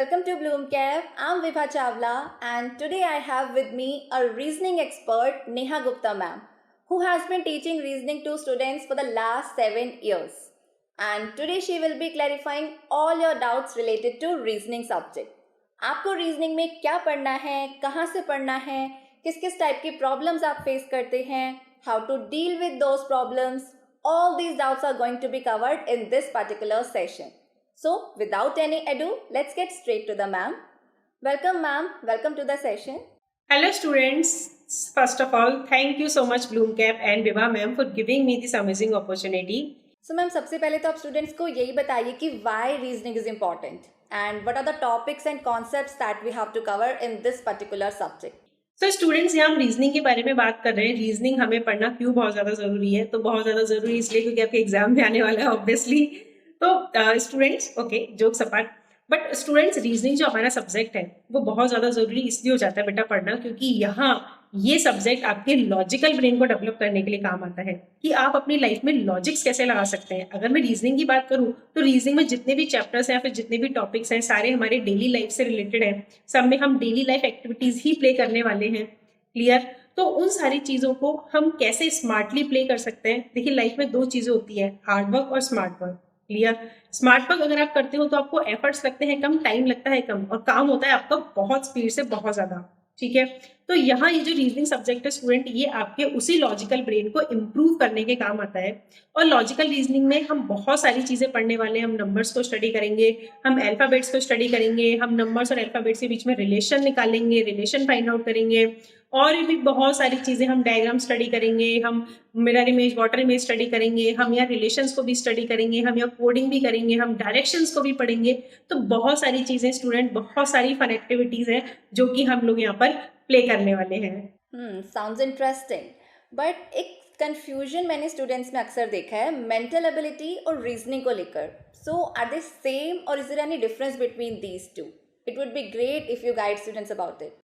welcome to Bloomcare. I'm Vibha Chawla, and today I have with me a reasoning expert, Neha Gupta ma'am, who has been teaching reasoning to students for the last 7 years. And today she will be clarifying all your doubts related to reasoning subject. आपको reasoning में क्या पढ़ना है, कहाँ से पढ़ना है, किस किस टाइप की प्रॉब्लम्स आप फेस करते हैं, how to deal with those problems, all these doubts are going to be covered in this particular session. So, without any ado, let's get straight to the ma'am. Welcome ma'am, welcome to the session. Hello students. First of all, thank you so much Bloomcap and Vibha ma'am for giving me this amazing opportunity. So ma'am, सबसे पहले तो आप students को यही बताइए कि why reasoning is important and what are the topics and concepts that we have to cover in this particular subject. So students, यहाँ हम रीजनिंग के बारे में बात कर रहे हैं. रीजनिंग हमें पढ़ना क्यों बहुत ज़्यादा ज़रूरी है? तो बहुत ज़्यादा ज़रूरी इसलिए क्योंकि आपके एग्जाम में आने वाला है ऑब्वियसली. तो students, okay, jokes apart, but students, reasoning जो हमारा सब्जेक्ट है वो बहुत ज़्यादा ज़रूरी इसलिए हो जाता है बेटा पढ़ना, क्योंकि यहाँ ये सब्जेक्ट आपके लॉजिकल ब्रेन को डेवलप करने के लिए काम आता है कि आप अपनी लाइफ में लॉजिक्स कैसे लगा सकते हैं. अगर मैं रीजनिंग की बात करूँ तो रीजनिंग में जितने भी चैप्टर्स हैं या फिर जितने भी टॉपिक्स हैं सारे हमारे डेली लाइफ से रिलेटेड हैं. सब में हम डेली लाइफ एक्टिविटीज़ ही प्ले करने वाले हैं. क्लियर? तो उन सारी चीज़ों को हम कैसे स्मार्टली प्ले कर सकते हैं. देखिए, लाइफ में दो चीज़ें होती है, हार्ड वर्क और smart work. Clear? Smart work अगर आप करते हो तो आपको एफर्ट्स लगते हैं कम, टाइम लगता है कम, और काम होता है आपका बहुत स्पीड से बहुत ज़्यादा. ठीक है? तो यहाँ ये जो रीजनिंग सब्जेक्ट है स्टूडेंट, ये आपके उसी लॉजिकल ब्रेन को इम्प्रूव करने के काम आता है. और लॉजिकल रीजनिंग में हम बहुत सारी चीज़ें पढ़ने वाले हैं. हम नंबर्स को स्टडी करेंगे, हम अल्फ़ाबेट्स को स्टडी करेंगे, हम नंबर्स और अल्फ़ाबेट्स के बीच में रिलेशन निकालेंगे, रिलेशन फाइंड आउट करेंगे, और भी बहुत सारी चीज़ें. हम डायग्राम स्टडी करेंगे, हम mirror image, water image study करेंगे, हम यहाँ रिलेशंस को भी स्टडी करेंगे, हम यहाँ कोडिंग भी करेंगे, हम डायरेक्शंस को भी पढ़ेंगे. तो बहुत सारी चीज़ें स्टूडेंट, बहुत सारी फन एक्टिविटीज़ हैं जो कि हम लोग यहाँ पर प्ले करने वाले हैं. Sounds interesting. But एक कंफ्यूजन मैंने स्टूडेंट्स में अक्सर देखा है मेंटल एबिलिटी और रीजनिंग को लेकर. सो आर दे सेम और is there any difference between these two? It would be great if you guide students about it.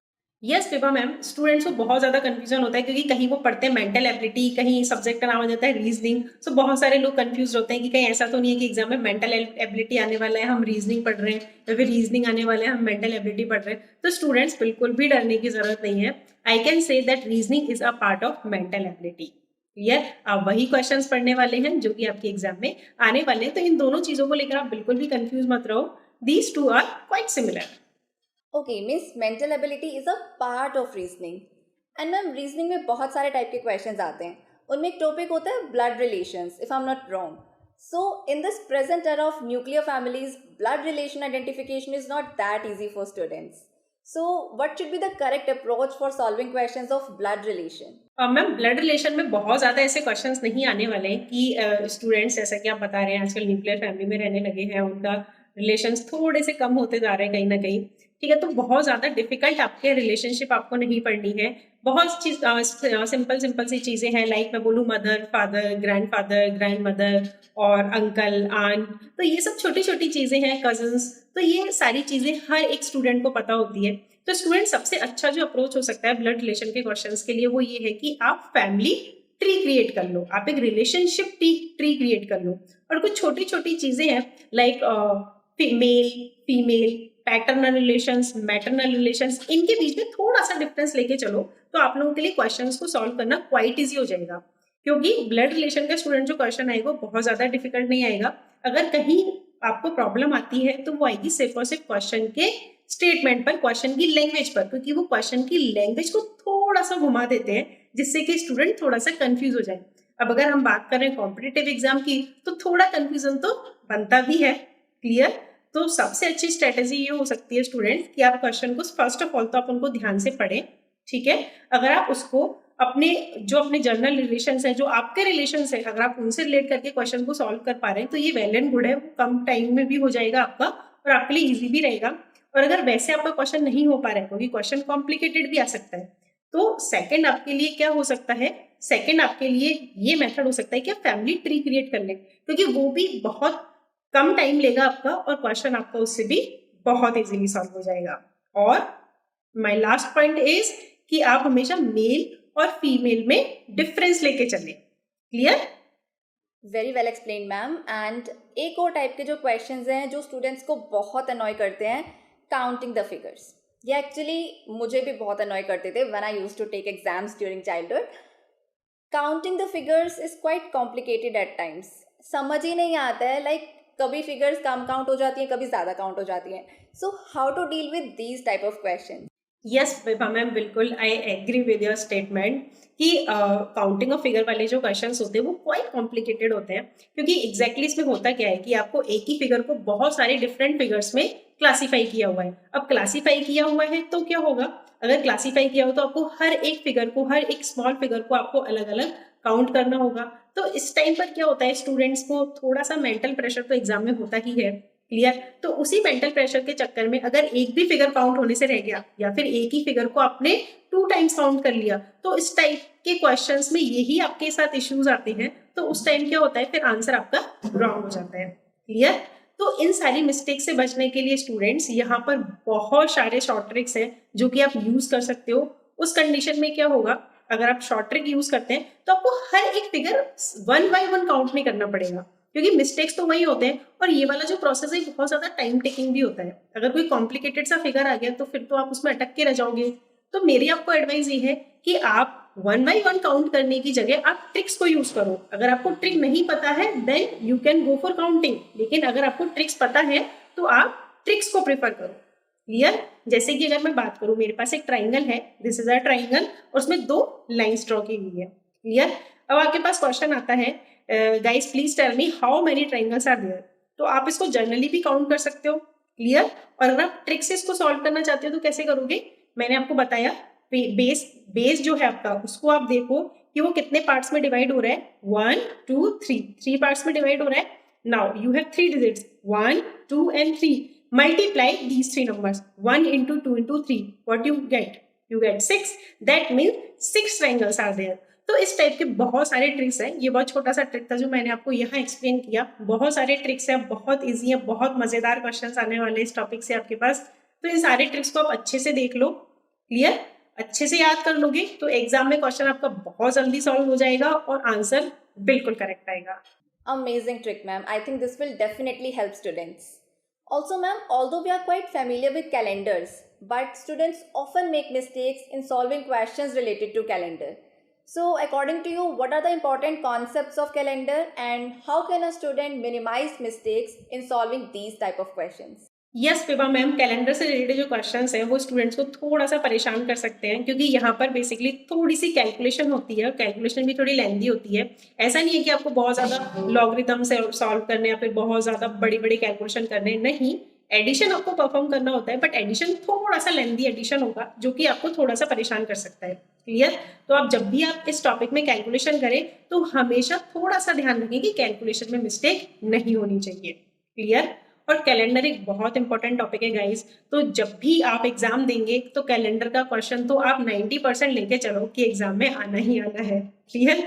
Yes Vibha ma'am, students को बहुत ज़्यादा कंफ्यूजन होता है क्योंकि कहीं वो पढ़ते हैं मेंटल एबिलिटी, कहीं सब्जेक्ट का नाम आ जाता है रीजनिंग. सो बहुत सारे लोग कंफ्यूज होते हैं कि कहीं ऐसा तो नहीं है कि एग्जाम में मेंटल एबिलिटी आने वाला है हम रीजनिंग पढ़ रहे हैं, या फिर रीजनिंग आने वाला है हम मेंटल एबिलिटी पढ़ रहे हैं. तो स्टूडेंट्स, बिल्कुल भी डरने की जरूरत नहीं है. I can say that reasoning is a part of mental ability. Clear? आप वही क्वेश्चंस पढ़ने वाले हैं जो कि आपके एग्जाम में आने वाले हैं. तो इन दोनों चीज़ों को लेकर आप बिल्कुल भी कंफ्यूज मत रहो. These two are quite similar. Okay means mental ability is a part of reasoning. And ma'am, reasoning में बहुत सारे टाइप के क्वेश्चंस आते हैं. उनमें एक टॉपिक होता है blood relations, if I am not wrong. So in this present era of nuclear families, blood relation identification is not that easy for students. So what should be the correct approach for solving questions of blood relation? Ma'am, blood relation में बहुत ज़्यादा ऐसे questions नहीं आने वाले हैं कि students, जैसा कि आप बता रहे हैं, आजकल न्यूक्लियर फैमिली में रहने लगे हैं, उनका रिलेशंस थोड़े से कम होते जा रहे हैं कहीं ना कहीं. ठीक है? तो बहुत ज़्यादा डिफिकल्ट आपके रिलेशनशिप आपको नहीं पढ़नी है. बहुत चीज सिंपल सिंपल सी चीज़ें हैं, लाइक मैं बोलूँ mother father, grand father, grand mother और अंकल आंट. तो ये सब छोटी छोटी चीज़ें हैं, कजन्स. तो ये सारी चीज़ें हर एक स्टूडेंट को पता होती है. तो स्टूडेंट, सबसे अच्छा जो अप्रोच हो सकता है ब्लड रिलेशन के क्वेश्चंस के लिए वो ये है कि आप फैमिली ट्री क्रिएट कर लो, आप एक रिलेशनशिप ट्री क्रिएट कर लो. और कुछ छोटी छोटी चीज़ें हैं like male female, paternal relations, maternal relations, इनके बीच में थोड़ा सा डिफरेंस लेके चलो तो आप लोगों के लिए क्वेश्चंस को सॉल्व करना क्वाइट ईजी हो जाएगा. क्योंकि ब्लड रिलेशन का स्टूडेंट जो क्वेश्चन आएगा वो बहुत ज़्यादा डिफिकल्ट नहीं आएगा. अगर कहीं आपको प्रॉब्लम आती है तो वो आएगी सिर्फ और सिर्फ क्वेश्चन के स्टेटमेंट पर, क्वेश्चन की लैंग्वेज पर, क्योंकि वो क्वेश्चन की लैंग्वेज को थोड़ा सा घुमा देते हैं जिससे कि स्टूडेंट थोड़ा सा कंफ्यूज हो जाए. अब अगर हम बात कर रहे हैं कॉम्पिटिटिव एग्जाम की तो थोड़ा कंफ्यूजन तो बनता भी है. क्लियर? तो सबसे अच्छी स्ट्रेटेजी ये हो सकती है स्टूडेंट कि आप क्वेश्चन को फर्स्ट ऑफ ऑल तो आप उनको ध्यान से पढ़ें. ठीक है? अगर आप उसको अपने जर्नल रिलेशंस हैं, जो आपके रिलेशंस हैं, अगर आप उनसे रिलेट करके क्वेश्चन को सॉल्व कर पा रहे हैं तो ये वेल एंड गुड है. कम टाइम में भी हो जाएगा आपका और आपके लिए ईजी भी रहेगा. और अगर वैसे आपका क्वेश्चन नहीं हो पा रहा है, क्योंकि क्वेश्चन कॉम्प्लिकेटेड भी आ सकता है, तो सेकंड आपके लिए क्या हो सकता है, सेकंड आपके लिए ये मेथड हो सकता है कि आप फैमिली ट्री क्रिएट कर लें, क्योंकि वो भी बहुत कम टाइम लेगा आपका और क्वेश्चन आपका उससे भी बहुत इजीली सॉल्व हो जाएगा. और माय लास्ट पॉइंट इज कि आप हमेशा मेल और फीमेल में डिफरेंस लेके चलें. Clear? Very well explain ma'am. And एक और टाइप के जो क्वेश्चंस हैं जो स्टूडेंट्स को बहुत अनॉय करते हैं, काउंटिंग द फिगर्स। ये एक्चुअली मुझे भी बहुत अनॉय करते थे when I used to take exams during childhood. Counting the figures is quite complicated at times. समझ ही नहीं आता है, लाइक कभी फिगर्स कम काउंट हो जाती हैं, कभी ज़्यादा काउंट हो जाती हैं। So how to deal with these type of question? Yes Vibha ma'am, बिल्कुल I agree with your statement कि काउंटिंग ऑफ फिगर वाले जो क्वेश्चंस होते हैं वो क्वाइट कॉम्प्लिकेटेड होते हैं, क्योंकि एग्जैक्टली इसमें होता क्या है कि आपको एक ही फिगर को बहुत सारे डिफरेंट फिगर्स में क्लासीफाई किया हुआ है। अब क्लासीफाई किया हुआ है तो क्या होगा, अगर क्लासीफाई किया हो तो आपको हर एक फिगर को, हर एक स्मॉल फिगर को आपको अलग अलग काउंट करना होगा। तो इस टाइम पर क्या होता है, स्टूडेंट्स को थोड़ा सा मेंटल प्रेशर तो एग्जाम में होता ही है, क्लियर। तो उसी मेंटल प्रेशर के चक्कर में अगर एक भी फिगर काउंट होने से रह गया या फिर एक ही फिगर को आपने 2 टाइम्स काउंट कर लिया, तो इस टाइप के क्वेश्चंस में यही आपके साथ इश्यूज आते हैं। तो उस टाइम क्या होता है, फिर आंसर आपका रॉन्ग हो जाता है, क्लियर। तो इन सारी मिस्टेक से बचने के लिए स्टूडेंट्स यहाँ पर बहुत सारे शॉर्ट ट्रिक्स हैं जो कि आप यूज कर सकते हो। उस कंडीशन में क्या होगा, अगर आप शॉर्ट ट्रिक यूज करते हैं तो आपको हर एक फिगर 1 बाय 1 काउंट नहीं करना पड़ेगा, क्योंकि मिस्टेक्स तो वही होते हैं। और ये वाला जो प्रोसेस है बहुत ज्यादा टाइम टेकिंग भी होता है। अगर कोई कॉम्प्लिकेटेड सा फिगर आ गया तो फिर तो आप उसमें अटक के रह जाओगे। तो मेरी आपको एडवाइस ये है कि आप 1 बाय 1 काउंट करने की जगह आप ट्रिक्स को यूज करो। अगर आपको ट्रिक नहीं पता है then you can go for counting, लेकिन अगर आपको ट्रिक्स पता है तो आप ट्रिक्स को प्रेफर करो, क्लियर। जैसे कि अगर मैं बात करूं, मेरे पास एक ट्राइंगल है, दिस इज अ ट्राइंगल, और उसमें 2 लाइंस ड्रॉ की हुई है, क्लियर। अब आपके पास क्वेश्चन आता है, guys please tell me how many triangles are there. तो आप इसको जनरली भी काउंट कर सकते हो, क्लियर। और अगर आप ट्रिक से इसको सॉल्व करना चाहते हो तो कैसे करोगे, मैंने आपको बताया। बेस जो है आपका, उसको आप देखो कि वो कितने पार्ट्स में डिवाइड हो रहा है, 1 2 3 पार्ट्स में डिवाइड हो रहा है। Now you have 3 digits 1 2 and 3, multiply these 3 numbers, 1 into 2 into 3, what you get 6, that means 6 triangles are there। तो इस टाइप के बहुत सारे ट्रिक्स हैं। ये बहुत छोटा सा ट्रिक था जो मैंने आपको यहाँ एक्सप्लेन किया। बहुत सारे ट्रिक्स हैं, बहुत इजी है, बहुत मजेदार क्वेश्चंस आने वाले इस टॉपिक से आपके पास। तो इन सारे ट्रिक्स को आप अच्छे से देख लो, क्लियर। अच्छे से याद कर लोगे तो एग्जाम में क्वेश्चन आपका बहुत जल्दी सॉल्व हो जाएगा और आंसर बिल्कुल करेक्ट आएगा। Amazing trick, ma'am. I think this will definitely help students. Also, ma'am, although we are quite familiar with calendars, but students often make mistakes in solving questions related to calendar. So, according to you, what are the important concepts of calendar and how can a student minimize mistakes in solving these type of questions? Yes Vibha ma'am, calendar से related जो questions हैं वो students को थोड़ा सा परेशान कर सकते हैं, क्योंकि यहाँ पर बेसिकली थोड़ी सी कैलकुलेशन होती है और कैलकुलेशन भी थोड़ी लेंदी होती है। ऐसा नहीं है कि आपको बहुत ज़्यादा लॉगरिथम से सॉल्व करने या फिर बहुत ज़्यादा बड़ी बड़ी कैलकुलेशन करने, नहीं। एडिशन आपको परफॉर्म करना होता है, बट एडिशन थोड़ा सा लेंदी एडिशन होगा जो कि आपको थोड़ा सा परेशान कर सकता है, क्लियर। तो आप जब भी आप इस टॉपिक में कैलकुलेशन करें तो हमेशा थोड़ा सा ध्यान रखें कि कैलकुलेशन में मिस्टेक नहीं होनी चाहिए, क्लियर। और कैलेंडर एक बहुत इंपॉर्टेंट टॉपिक है गाइस। तो जब भी आप एग्जाम देंगे तो कैलेंडर का क्वेश्चन तो आप 90% लेके चलो कि एग्जाम में आना ही आना है, क्लियर।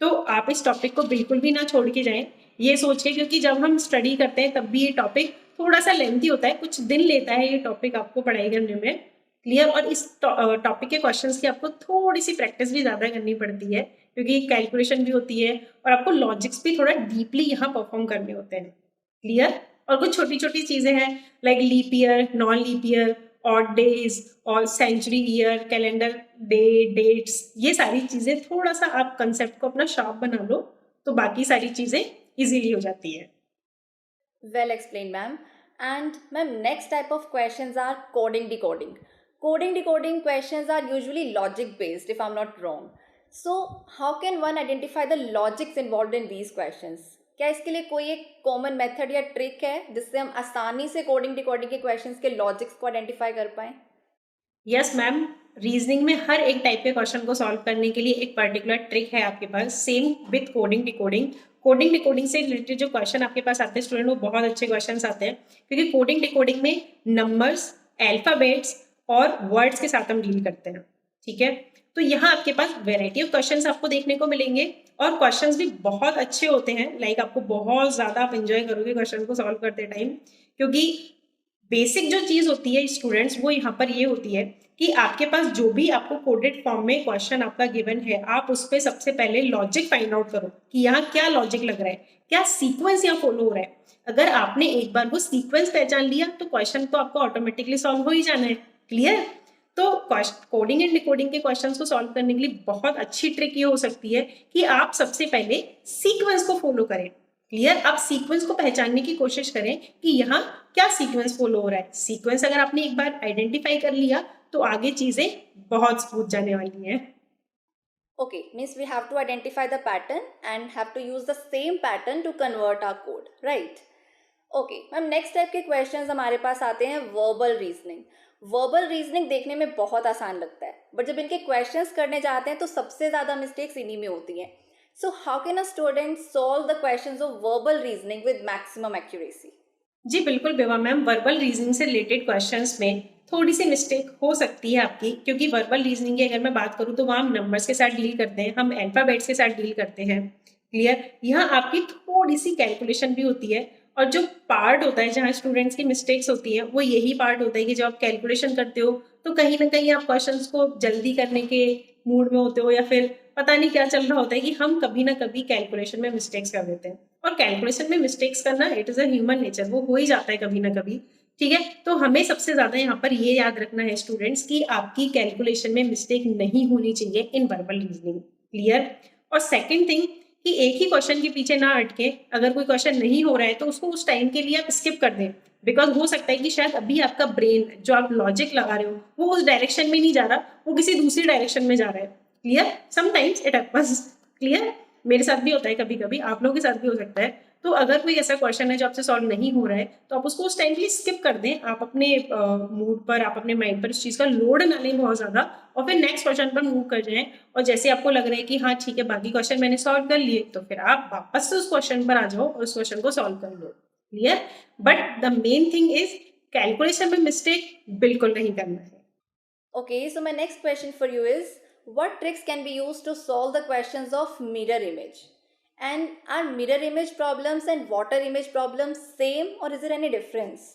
तो आप इस टॉपिक को बिल्कुल भी ना छोड़ के जाएं, ये सोच के, क्योंकि जब हम स्टडी करते हैं तब भी ये टॉपिक थोड़ा सा लेंथी होता है, कुछ दिन लेता है ये टॉपिक आपको पढ़ाई करने में, क्लियर। और इस टॉपिक के क्वेश्चंस की आपको थोड़ी सी प्रैक्टिस भी ज़्यादा करनी पड़ती है, क्योंकि कैलकुलेशन भी होती है और आपको लॉजिक्स भी थोड़ा डीपली यहाँ परफॉर्म करने होते हैं, क्लियर। और कुछ छोटी छोटी चीज़ें हैं like leap year, non leap year, odd days और century year, calendar day, dates, ये सारी चीज़ें थोड़ा सा आप कंसेप्ट को अपना शार्प बना लो तो बाकी सारी चीज़ें इजीली हो जाती है। Well explained, ma'am. And ma'am, next type of questions are coding decoding. Coding decoding questions are usually logic based, if I'm not wrong. So, how can one identify the logics involved in these questions? क्या इसके लिए कोई एक common method या trick है जिससे हम आसानी से कोडिंग डिकोडिंग के क्वेश्चंस के लॉजिक्स को आइडेंटिफाई कर पाएं? यस मैम, रीजनिंग में हर एक टाइप के क्वेश्चन को सॉल्व करने के लिए एक पर्टिकुलर ट्रिक है आपके पास, same with coding decoding. Coding decoding से रिलेटेड जो क्वेश्चन आपके पास आते हैं स्टूडेंट, वो बहुत अच्छे क्वेश्चन आते हैं, क्योंकि कोडिंग डिकोडिंग में नंबर्स, अल्फाबेट्स और वर्ड्स के साथ हम डील करते हैं, ठीक है। तो यहाँ आपके पास वेराइटी ऑफ क्वेश्चंस आपको देखने को मिलेंगे और क्वेश्चंस भी बहुत अच्छे होते हैं, लाइक आपको बहुत ज़्यादा आप एंजॉय करोगे क्वेश्चन को सॉल्व करते टाइम, क्योंकि बेसिक जो चीज होती है स्टूडेंट्स, वो यहाँ पर ये होती है कि आपके पास जो भी आपको कोडेड फॉर्म में क्वेश्चन आपका गिवन है, आप उस पर सबसे पहले लॉजिक फाइंड आउट करो कि यहाँ क्या लॉजिक लग रहा है, क्या सीक्वेंस यहाँ फॉलो हो रहा है। अगर आपने एक बार वो सीक्वेंस पहचान लिया तो क्वेश्चन तो आपको ऑटोमेटिकली सॉल्व हो ही जाना है। क्लियर? तो कोडिंग एंड डिकोडिंग के क्वेश्चंस को सॉल्व करने के लिए बहुत अच्छी ट्रिक ये हो सकती है कि आप सबसे पहले सीक्वेंस को फॉलो करें। क्लियर? आप सीक्वेंस को पहचानने की कोशिश करें कि यहाँ क्या सीक्वेंस फॉलो हो रहा है। सीक्वेंस अगर आपने एक बार आइडेंटिफाई कर लिया तो आगे चीजें बहुत स्मूथ जाने वाली हैं। Okay, means we have to identify the pattern and have to use the same pattern to convert our code, right? Okay ma'am, next type के क्वेश्चंस हमारे पास आते हैं वर्बल रीजनिंग। वर्बल रीजनिंग देखने में बहुत आसान लगता है, बट जब इनके क्वेश्चंस करने जाते हैं तो सबसे ज़्यादा मिस्टेक्स इन्हीं में होती हैं। So how can a student solve the questions of verbal reasoning with maximum accuracy? जी बिल्कुल बेवा मैम, वर्बल रीजनिंग से रिलेटेड क्वेश्चंस में थोड़ी सी मिस्टेक हो सकती है आपकी, क्योंकि वर्बल रीजनिंग की अगर मैं बात करूँ तो वहाँ हम नंबर्स के साथ डील करते हैं, हम अल्फाबेट्स के साथ डील करते हैं। क्लियर? यहाँ आपकी थोड़ी सी कैलकुलेशन भी होती है, और जो पार्ट होता है जहाँ स्टूडेंट्स की मिस्टेक्स होती हैं वो यही पार्ट होता है कि जब आप कैलकुलेशन करते हो तो कहीं ना कहीं आप क्वेश्चंस को जल्दी करने के मूड में होते हो, या फिर पता नहीं क्या चल रहा होता है कि हम कभी ना कभी कैलकुलेशन में मिस्टेक्स कर देते हैं। और कैलकुलेशन में मिस्टेक्स करना it is a human nature, वो हो ही जाता है कभी ना कभी। ठीक है, तो हमें सबसे ज्यादा यहाँ पर ये याद रखना है स्टूडेंट्स कि आपकी कैलकुलेशन में मिस्टेक नहीं होनी चाहिए इन वर्बल रीजनिंग। क्लियर? और सेकेंड थिंग कि एक ही क्वेश्चन के पीछे ना अटके, अगर कोई क्वेश्चन नहीं हो रहा है तो उसको उस टाइम के लिए आप स्किप कर दें, बिकॉज हो सकता है कि शायद अभी आपका ब्रेन जो आप लॉजिक लगा रहे हो वो उस डायरेक्शन में नहीं जा रहा, वो किसी दूसरी डायरेक्शन में जा रहा है। Clear? Sometimes it happens. Clear? मेरे साथ भी होता है, कभी कभी आप लोगों के साथ भी हो सकता है। तो अगर कोई ऐसा क्वेश्चन है जो आपसे सॉल्व नहीं हो रहा है तो आप उसको उस टाइम के लिए स्किप कर दें। आप अपने मूड पर, आप अपने माइंड पर इस चीज़ का लोड ना लें बहुत ज़्यादा, और फिर नेक्स्ट क्वेश्चन पर मूव कर जाएं। और जैसे आपको लग रहा है कि हाँ ठीक है बाकी क्वेश्चन मैंने सॉल्व कर लिए, तो फिर आप वापस से उस क्वेश्चन पर आ जाओ और उस क्वेश्चन को सॉल्व कर लो। Clear? But the main thing is calculation में मिस्टेक बिल्कुल नहीं करना है। Okay, so my next question for you is, what tricks can be used to solve the questions of mirror image? And are mirror image problems and water image problems same, or is there any difference?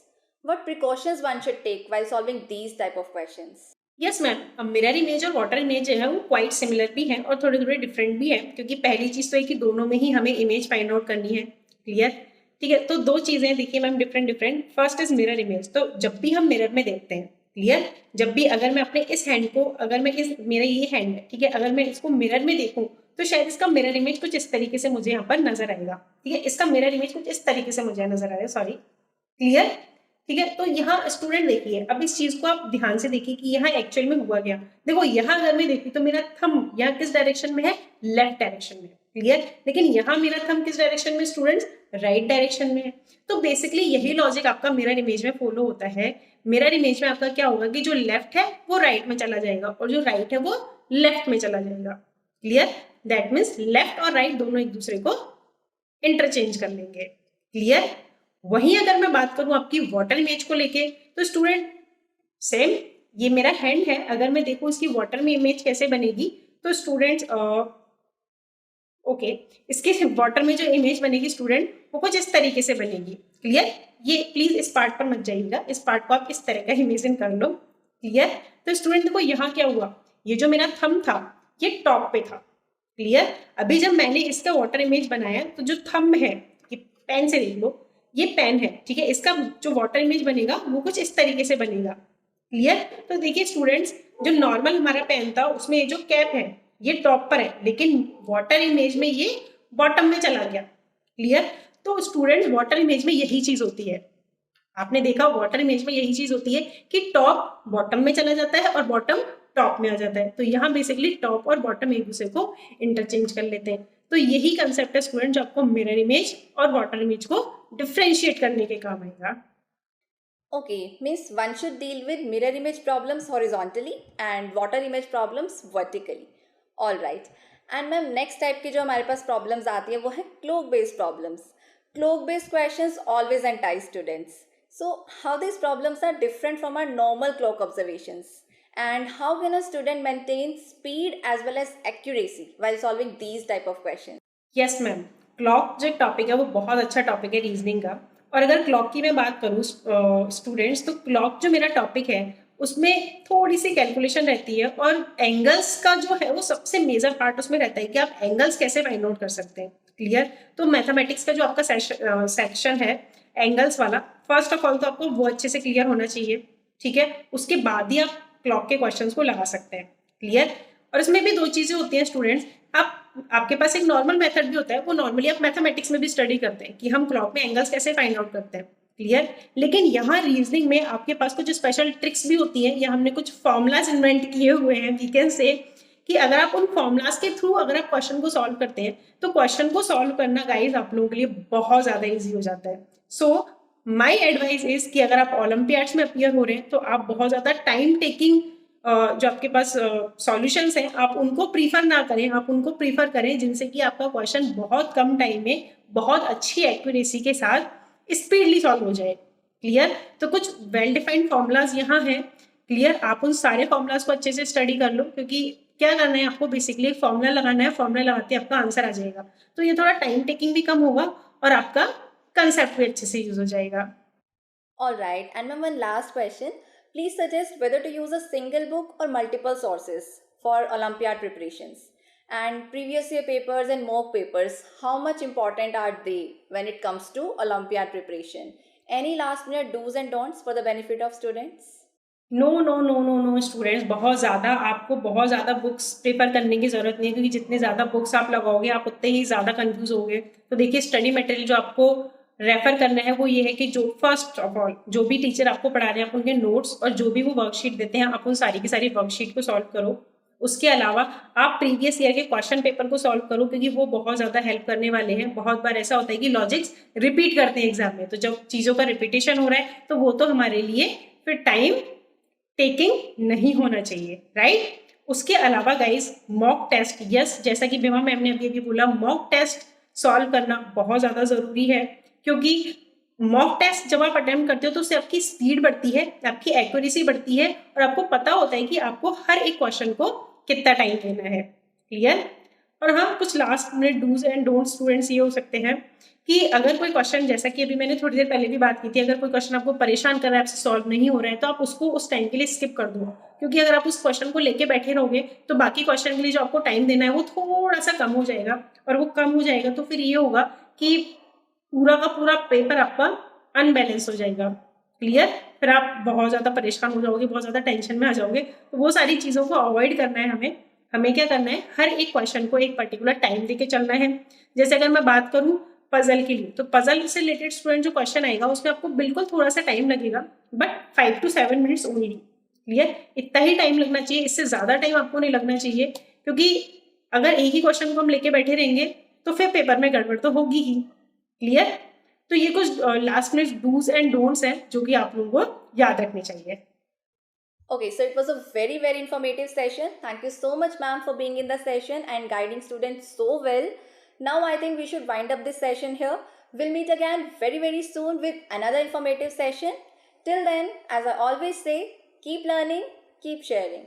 What precautions one should take while solving these type of questions? Yes ma'am, अब mirror image और water image जो है वो quite similar भी है और थोड़े थोड़े डिफरेंट भी है, क्योंकि पहली चीज़ तो है कि दोनों में ही हमें इमेज फाइंड आउट करनी है। क्लियर? ठीक है, तो दो चीज़ें देखिए ma'am different different. First is mirror image. तो जब भी हम मिरर में देखते हैं, क्लियर, जब भी अगर मैं अपने इस हैंड को, अगर मैं इस, मेरा ये हैंड है, ठीक है, अगर मैं इसको मिरर में देखूं तो शायद इसका मिरर इमेज कुछ इस तरीके से मुझे यहाँ पर नजर आएगा। ठीक है, इसका मिरर इमेज कुछ इस तरीके से मुझे नजर आएगा, सॉरी। क्लियर? ठीक है, तो यहाँ स्टूडेंट देखिए, अब इस चीज को आप ध्यान से देखिए कि यहाँ एक्चुअल में हुआ क्या। देखो यहाँ अगर मैं देखूँ तो मेरा थंब यहाँ किस डायरेक्शन में है? लेफ्ट डायरेक्शन में। क्लियर? लेकिन यहाँ मेरा थंब किस डायरेक्शन में स्टूडेंट्स? राइट डायरेक्शन में है। तो बेसिकली यही लॉजिक आपका मिरर इमेज में फॉलो होता है। मिरर इमेज में आपका क्या होगा कि जो लेफ्ट है वो राइट में चला जाएगा और जो राइट है वो लेफ्ट में चला जाएगा। क्लियर? दैट मीन्स लेफ्ट और राइट दोनों एक दूसरे को इंटरचेंज कर लेंगे। क्लियर? वहीं अगर मैं बात करूं आपकी वाटर इमेज को लेके, तो स्टूडेंट सेम, ये मेरा हैंड है, अगर मैं देखूं इसकी वाटर में इमेज कैसे बनेगी, तो स्टूडेंट्स ओके, इसके वाटर में जो इमेज बनेगी स्टूडेंट वो कुछ इस तरीके से बनेगी। क्लियर? ये प्लीज इस पार्ट पर मत जाइएगा, इस पार्ट को आप इस तरह का इमेजिन कर लो। क्लियर? तो स्टूडेंट देखो यहाँ क्या हुआ, ये जो मेरा थंब था ये टॉप पे था। क्लियर? अभी जब मैंने इसका वाटर इमेज बनाया तो जो थंब है, ये पेन से देख लो, ये पेन है, ठीक है, इसका जो वाटर इमेज बनेगा वो कुछ इस तरीके से बनेगा। क्लियर? तो देखिए स्टूडेंट्स, जो नॉर्मल हमारा पेन था उसमें ये जो कैप है ये टॉप पर है, लेकिन वाटर इमेज में ये बॉटम में चला गया। क्लियर? तो स्टूडेंट्स वाटर इमेज में यही चीज होती है, आपने देखा वाटर इमेज में यही चीज होती है कि टॉप बॉटम में चला जाता है और बॉटम टॉप में आ जाता है। तो यहाँ बेसिकली टॉप और बॉटम एक दूसरे को इंटरचेंज कर लेते हैं। तो यही कंसेप्ट है स्टूडेंट जो आपको मिरर इमेज और वाटर इमेज को डिफ्रेंशिएट करने के काम आएगा। Okay, means one should deal with mirror image problems horizontally and water image problems vertically. All right. And ma'am next type की जो हमारे पास प्रॉब्लम्स आती है वो है clock based problems. Clock based questions always entice students. So how these problems are different from our normal clock observations, and how can a student maintain speed as well as accuracy while solving these type of questions? Yes ma'am, clock जो topic है वो बहुत अच्छा topic है reasoning का, और अगर clock की मैं बात करूँ स्टूडेंट्स, तो क्लॉक जो मेरा टॉपिक है उसमें थोड़ी सी कैलकुलेशन रहती है, और एंगल्स का जो है वो सबसे मेजर पार्ट उसमें रहता है कि आप एंगल्स कैसे फाइंड आउट कर सकते हैं। क्लियर? तो मैथमेटिक्स का जो आपका सेक्शन है एंगल्स वाला, फर्स्ट ऑफ ऑल तो आपको वो अच्छे से क्लियर होना चाहिए। ठीक है, उसके बाद ही आप क्लॉक के क्वेश्चंस को लगा सकते हैं। क्लियर? और इसमें भी दो चीजें होती हैं स्टूडेंट्स, आपके पास एक नॉर्मल मेथड भी होता है, वो नॉर्मली आप मैथमेटिक्स में भी स्टडी करते हैं कि हम क्लॉक में एंगल्स कैसे फाइंड आउट करते हैं। क्लियर? लेकिन यहाँ रीजनिंग में आपके पास कुछ स्पेशल ट्रिक्स भी होती हैं, या हमने कुछ फॉर्मूलाज इन्वेंट किए हुए हैं, वी कैन से, कि अगर आप उन फॉर्मूलाज के थ्रू अगर आप क्वेश्चन को सॉल्व करते हैं तो क्वेश्चन को सॉल्व करना गाइस आप लोगों के लिए बहुत ज्यादा इजी हो जाता है। सो माई एडवाइस इज कि अगर आप ओलंपियाड्स में अपियर हो रहे हैं तो आप बहुत ज्यादा टाइम टेकिंग जो आपके पास सॉल्यूशंस हैं आप उनको प्रीफर ना करें, आप उनको प्रीफर करें जिनसे कि आपका क्वेश्चन बहुत कम टाइम में बहुत अच्छी एक्यूरेसी के साथ स्पीडली सॉल्व हो जाए। क्लियर? तो कुछ वेल डिफाइंड फॉर्मूलाज यहाँ हैं। क्लियर? आप उन सारे फॉर्मूलाज को अच्छे से स्टडी कर लो, क्योंकि क्या करना है आपको, बेसिकली एक फॉर्मूला लगाना है, फॉर्मूला लगाते आपका आंसर आ जाएगा। तो ये थोड़ा टाइम टेकिंग भी कम होगा और आपका कंसेप्ट भी अच्छे से यूज हो जाएगा। Alright, and ma'am, one last question. Please suggest whether to use a single book or multiple sources for Olympiad preparations. And previous year papers and mock papers, how much important are they when it comes to Olympiad preparation? Any last minute do's and don'ts for the benefit of students? No no no no no students, आपको बहुत ज़्यादा books prefer करने की ज़रूरत नहीं है, क्योंकि जितने ज़्यादा बुक्स आप लगाओगे आप उतने ही ज़्यादा कंफ्यूज होगे। तो देखिए, स्टडी मटेरियल जो आपको रेफर करना है वो ये है कि जो फर्स्ट ऑफ ऑल जो भी टीचर आपको पढ़ा रहे हैं आप उनके नोट्स और जो भी वो वर्कशीट देते हैं आप उन सारी की सारी वर्कशीट को सॉल्व करो। उसके अलावा आप प्रीवियस ईयर के क्वेश्चन पेपर को सॉल्व करो, क्योंकि वो बहुत ज़्यादा हेल्प करने वाले हैं। बहुत बार ऐसा होता है कि लॉजिक्स रिपीट करते हैं एग्जाम में, तो जब चीज़ों का रिपीटेशन हो रहा है तो वो तो हमारे लिए फिर टाइम टेकिंग नहीं होना चाहिए, राइट? उसके अलावा गाइस मॉक टेस्ट, यस, जैसा कि बिमा मैम ने अभी बोला, मॉक टेस्ट सॉल्व करना बहुत ज़्यादा ज़रूरी है, क्योंकि मॉक टेस्ट जब आप अटेम्प्ट करते हो तो उससे आपकी स्पीड बढ़ती है, आपकी एक्यूरेसी बढ़ती है, और आपको पता होता है कि आपको हर एक क्वेश्चन को कितना टाइम देना है। क्लियर? और हाँ, कुछ last minute dos and don't students ये हो सकते हैं कि अगर कोई क्वेश्चन, जैसा कि अभी मैंने थोड़ी देर पहले भी बात की थी, अगर कोई क्वेश्चन आपको परेशान कर रहा है, आपसे सॉल्व नहीं हो रहा है, तो आप उसको उस टाइम के लिए स्किप कर दो, क्योंकि अगर आप उस क्वेश्चन को लेके बैठे रहोगे तो बाकी क्वेश्चन के लिए जो आपको टाइम देना है वो थोड़ा सा कम हो जाएगा, और वो कम हो जाएगा तो फिर ये होगा कि पूरा का पूरा पेपर आपका अनबैलेंस हो जाएगा। क्लियर? फिर आप बहुत ज़्यादा परेशान हो जाओगे, बहुत ज़्यादा टेंशन में आ जाओगे। तो वो सारी चीज़ों को अवॉइड करना है हमें। हमें क्या करना है, हर एक क्वेश्चन को एक पर्टिकुलर टाइम देके चलना है। जैसे अगर मैं बात करूँ पजल के लिए, तो पजल से रिलेटेड स्टूडेंट जो क्वेश्चन आएगा उसमें आपको बिल्कुल थोड़ा सा टाइम लगेगा, but 5 to 7 minutes only. Clear? इतना ही टाइम लगना चाहिए, इससे ज़्यादा टाइम आपको नहीं लगना चाहिए, क्योंकि अगर एक ही क्वेश्चन को हम लेके बैठे रहेंगे तो फिर पेपर में गड़बड़ तो होगी ही। क्लियर? तो ये कुछ last minute dos and don'ts हैं जो कि आप लोगों को याद रखने चाहिए। Okay, so it was a very, very informative session. Thank you so much, ma'am, for being in the session and guiding students so well. Now, I think we should wind up this session here. We'll meet again very, very soon with another informative session. Till then, as I always say, keep learning, keep sharing.